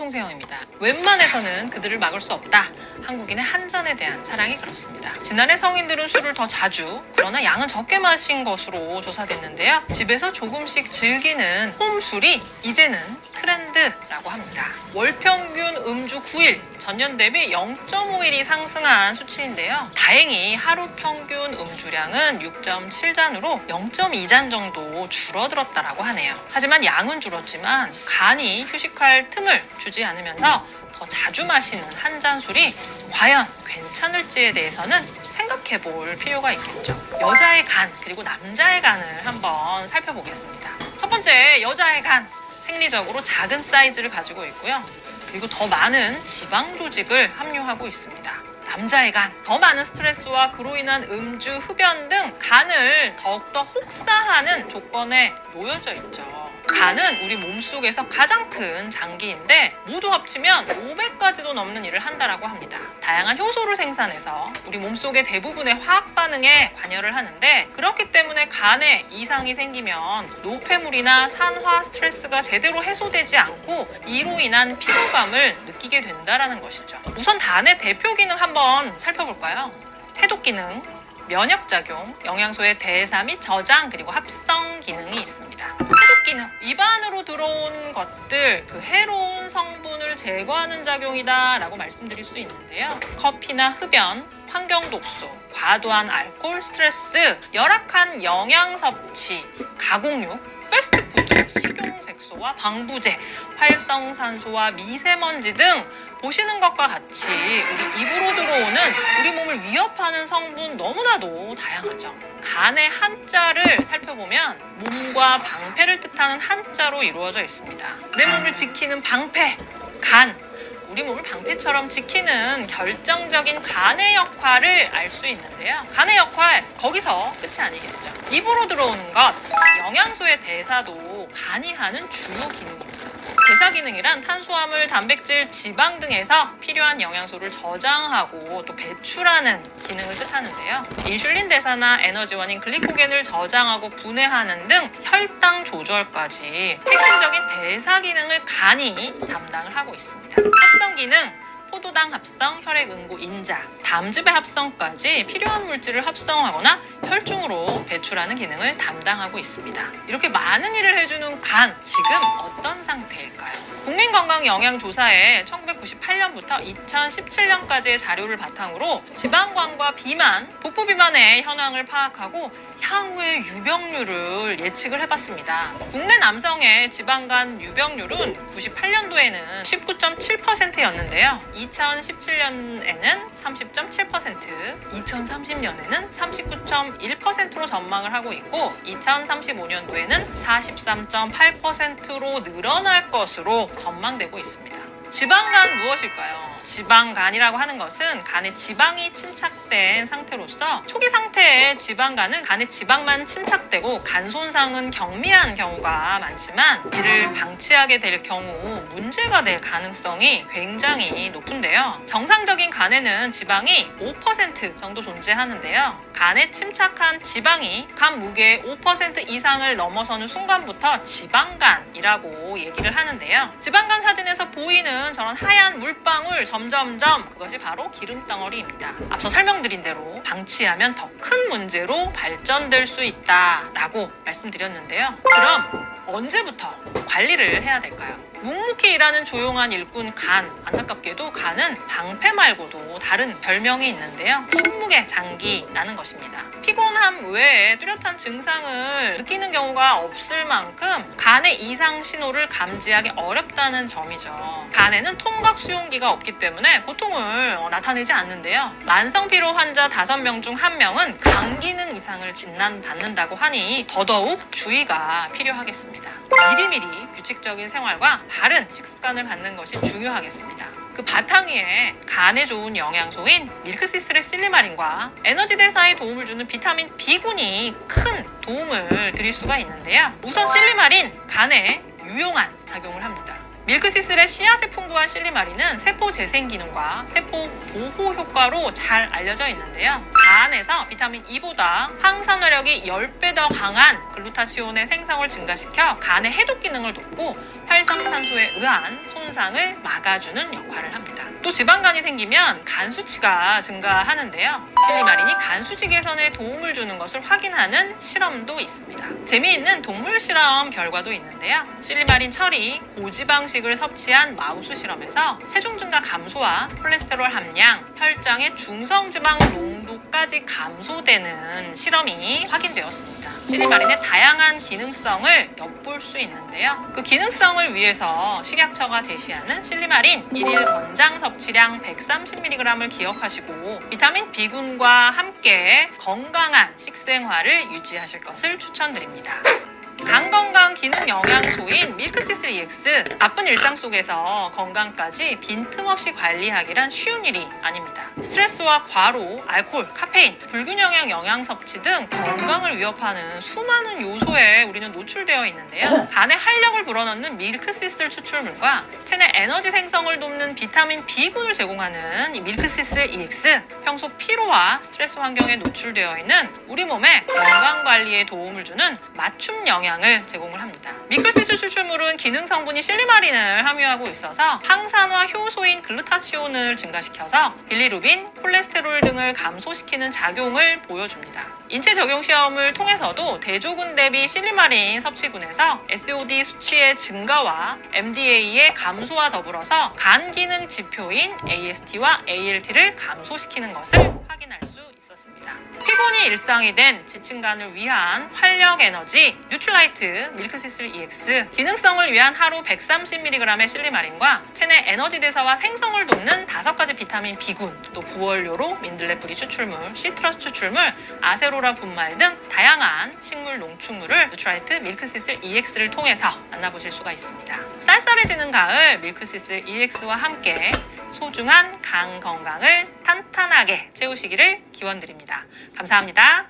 송세영입니다. 웬만해서는 그들을 막을 수 없다. 한국인의 한 잔에 대한 사랑이 그렇습니다. 지난해 성인들은 술을 더 자주, 그러나 양은 적게 마신 것으로 조사됐는데요. 집에서 조금씩 즐기는 홈술이 이제는 트렌드라고 합니다. 월평균 음주 9일, 전년 대비 0.5일이 상승한 수치인데요. 다행히 하루 평균 음주량은 6.7잔으로 0.2잔 정도 줄어들었다라고 하네요. 하지만 양은 줄었지만 간이 휴식할 틈을 주지 않으면서 더 자주 마시는 한 잔 술이 과연 괜찮을지에 대해서는 생각해 볼 필요가 있겠죠. 여자의 간 그리고 남자의 간을 한번 살펴보겠습니다. 첫 번째, 여자의 간. 생리적으로 작은 사이즈를 가지고 있고요. 그리고 더 많은 지방 조직을 함유하고 있습니다. 남자의 간, 더 많은 스트레스와 그로 인한 음주, 흡연 등 간을 더욱더 혹사하는 조건에 놓여져 있죠. 간은 우리 몸속에서 가장 큰 장기인데 모두 합치면 500가지도 넘는 일을 한다라고 합니다. 다양한 효소를 생산해서 우리 몸속의 대부분의 화학 반응에 관여를 하는데, 그렇기 때문에 간에 이상이 생기면 노폐물이나 산화 스트레스가 제대로 해소되지 않고 이로 인한 피로감을 느끼게 된다는 것이죠. 우선 간의 대표 기능 한번 살펴볼까요? 해독 기능, 면역작용, 영양소의 대사 및 저장, 그리고 합성 기능이 있습니다. 해독 기능, 입 안으로 들어온 것들, 그 해로운 성분을 제거하는 작용이다 라고 말씀드릴 수 있는데요. 커피나 흡연, 환경 독소, 과도한 알코올, 스트레스, 열악한 영양 섭취, 가공육, 패스트푸드, 식용색소와 방부제, 활성산소와 미세먼지 등 보시는 것과 같이 우리 입으로 들어오는 우리 몸을 위협하는 성분 너무나도 다양하죠. 간의 한자를 살펴보면 몸과 방패를 뜻하는 한자로 이루어져 있습니다. 내 몸을 지키는 방패, 간. 우리 몸을 방패처럼 지키는 결정적인 간의 역할을 알 수 있는데요. 간의 역할, 거기서 끝이 아니겠죠. 입으로 들어오는 것, 영양소의 대사도 간이 하는 주요 기능입니다. 대사 기능이란 탄수화물, 단백질, 지방 등에서 필요한 영양소를 저장하고 또 배출하는 기능을 뜻하는데요. 인슐린 대사나 에너지원인 글리코겐을 저장하고 분해하는 등 혈당 조절까지 핵심적인 대사 기능을 간이 담당을 하고 있습니다. 합성 기능, 포도당 합성, 혈액 응고 인자, 담즙의 합성까지 필요한 물질을 합성하거나 혈중으로 배출하는 기능을 담당하고 있습니다. 이렇게 많은 일을 해주는 간, 지금 어떤 상태일까요? 국민건강영양조사에 1998년부터 2017년까지의 자료를 바탕으로 지방간과 비만, 복부 비만의 현황을 파악하고 향후의 유병률을 예측을 해봤습니다. 국내 남성의 지방간 유병률은 98년도에는 19.7%였는데요. 2017년에는 30.7%, 2030년에는 39.1%로 전망을 하고 있고 2035년도에는 43.8%로 늘어날 것으로 전망되고 있습니다. 지방간 무엇일까요? 지방간이라고 하는 것은 간에 지방이 침착된 상태로서 초기 상태의 지방간은 간에 지방만 침착되고 간 손상은 경미한 경우가 많지만 이를 방치하게 될 경우 문제가 될 가능성이 굉장히 높은데요. 정상적인 간에는 지방이 5% 정도 존재하는데요. 간에 침착한 지방이 간 무게의 5% 이상을 넘어서는 순간부터 지방간이라고 얘기를 하는데요. 지방간 사진에서 보이는 저런 하얀 물방울, 점점점 그것이 바로 기름덩어리입니다. 앞서 설명드린 대로 방치하면 더 큰 문제로 발전될 수 있다라고 말씀드렸는데요. 그럼 언제부터 관리를 해야 될까요? 묵묵히 일하는 조용한 일꾼 간, 안타깝게도 간은 방패 말고도 다른 별명이 있는데요. 침묵의 장기라는 것입니다. 피곤함 외에 뚜렷한 증상을 느끼는 경우가 없을 만큼 간의 이상 신호를 감지하기 어렵다는 점이죠. 간에는 통각 수용기가 없기 때문에 고통을 나타내지 않는데요. 만성피로 환자 5명 중 1명은 간 기능 이상을 진단받는다고 하니 더더욱 주의가 필요하겠습니다. 미리미리 규칙적인 생활과 바른 식습관을 갖는 것이 중요하겠습니다. 그 바탕 위에 간에 좋은 영양소인 밀크시슬의 실리마린과 에너지 대사에 도움을 주는 비타민 B군이 큰 도움을 드릴 수가 있는데요. 우선 실리마린, 간에 유용한 작용을 합니다. 밀크시슬의 씨앗에 풍부한 실리마린은 세포 재생 기능과 세포 보호 효과로 잘 알려져 있는데요. 간에서 비타민 E보다 항산화력이 10배 더 강한 글루타치온의 생성을 증가시켜 간의 해독 기능을 돕고 활성산소에 의한 손상 손상을 막아주는 역할을 합니다. 또 지방간이 생기면 간 수치가 증가하는데요. 실리마린이 간 수치 개선에 도움을 주는 것을 확인하는 실험도 있습니다. 재미있는 동물 실험 결과도 있는데요. 실리마린 처리, 고지방식을 섭취한 마우스 실험에서 체중 증가 감소와 콜레스테롤 함량, 혈장의 중성지방 농도까지 감소되는 실험이 확인되었습니다. 실리마린의 다양한 기능성을 엿볼 수 있는데요. 그 기능성을 위해서 식약처가 제시하는 실리마린 1일 권장 섭취량 130mg을 기억하시고 비타민 B군과 함께 건강한 식생활을 유지하실 것을 추천드립니다. 간 건강 기능 영양소인 밀크시슬 EX. 바쁜 일상 속에서 건강까지 빈틈없이 관리하기란 쉬운 일이 아닙니다. 스트레스와 과로, 알코올, 카페인, 불균 영양 영양 섭취 등 건강을 위협하는 수많은 요소에 우리는 노출되어 있는데요. 간에 활력을 불어넣는 밀크시슬 추출물과 체내 에너지 생성을 돕는 비타민 B군을 제공하는 이 밀크시슬 EX. 평소 피로와 스트레스 환경에 노출되어 있는 우리 몸의 건강 관리에 도움을 주는 맞춤 영양을 제공을 합니다. 밀크시슬 추출물은 기능 성분이 실리마린을 함유하고 있어서 항산화 효소인 글루타치온을 증가시켜서 빌리루빈, 콜레스테롤 등을 감소시키는 작용을 보여줍니다. 인체 적용 시험을 통해서도 대조군 대비 실리마린 섭취군에서 SOD 수치의 증가와 MDA의 감소와 더불어서 간 기능 지표인 AST와 ALT를 감소시키는 것을 확인할 수 있었습니다. 피곤이 일상이 된 지친 간을 위한 활력 에너지 뉴트라이트 밀크시슬 EX. 기능성을 위한 하루 130mg의 실리마린과 체내 에너지 대사와 생성을 돕는 5가지 비타민 B군, 또 부원료로 민들레 뿌리 추출물, 시트러스 추출물, 아세로라 분말 등 다양한 식물 농축물을 뉴트라이트 밀크시슬 EX를 통해서 만나보실 수가 있습니다. 쌀쌀해지는 가을 밀크시슬 EX와 함께 소중한 간 건강을 탄탄하게 채우시기를 기원드립니다. 감사합니다.